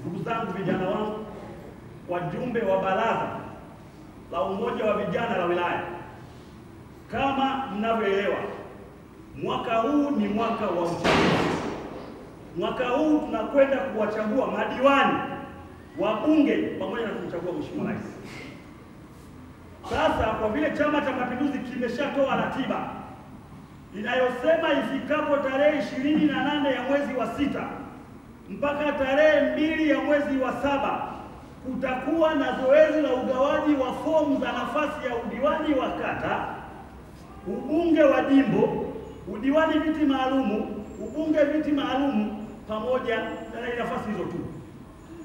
Ndugu zangu, vijana wangu, wajumbe wa baraza la umoja wa vijana la wilaya, kama mnavyoelewa, mwaka huu ni mwaka wa uchaguzi. Mwaka huu tunakwenda kuwachagua madiwani, wabunge pamoja na kumchagua Mheshimiwa Rais. Sasa kwa vile Chama cha Mapinduzi kimeshatoa ratiba inayosema ifikapo tarehe 28 ya mwezi wa 6 mpaka tarehe 2 ya mwezi wa 7 kutakuwa na zoezi la ugawaji wa fomu za nafasi ya udiwani wa kata, ubunge wa jimbo, udiwani viti maalumu, ubunge viti maalumu, pamoja na nafasi hizo tu.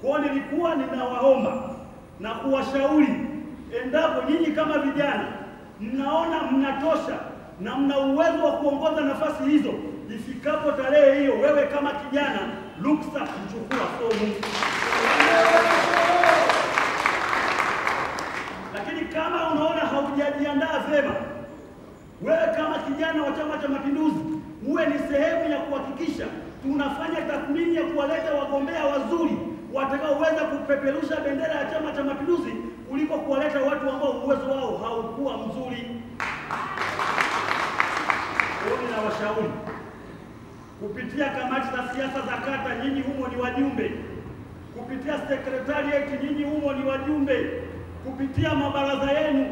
Kwa nilikuwa ninawaomba na kuwashauri, endapo nyinyi kama vijana mnaona mnatosha na mna uwezo wa kuongoza nafasi hizo, ifikapo tarehe hiyo, wewe kama kijana ruksa kuchukua fomu. Lakini kama unaona haujajiandaa vyema, wewe kama kijana wa Chama cha Mapinduzi, uwe ni sehemu ya kuhakikisha tunafanya tathmini ya kuwaleta wagombea wazuri watakaoweza kupeperusha bendera ya Chama cha Mapinduzi kuliko kuwaleta watu ambao uwezo wao haukuwa mzuri. Na washauri kupitia kamati za siasa za kata, nyinyi humo ni wajumbe; kupitia sekretarieti, nyinyi humo ni wajumbe; kupitia mabaraza yenu,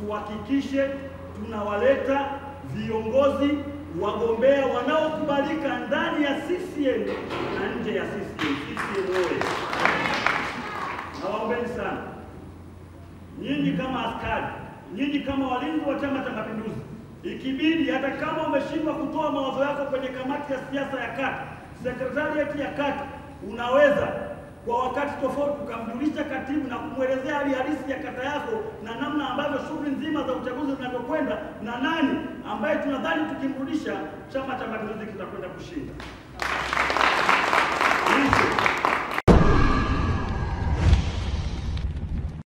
tuhakikishe tunawaleta viongozi wagombea wanaokubalika ndani ya CCM na nje ya CCM. CCM oye! Nawaombeni sana, nyinyi kama askari, nyinyi kama walinzi wa Chama cha Mapinduzi, ikibidi hata kama umeshindwa kutoa mawazo yako kwenye kamati ya siasa ya kata, sekretarieti ya kata, unaweza kwa wakati tofauti ukamjulisha katibu na kumwelezea hali halisi ya kata yako na namna ambavyo shughuli nzima za uchaguzi zinavyokwenda na nani ambaye tunadhani tukimrudisha Chama cha Mapinduzi kitakwenda kushinda.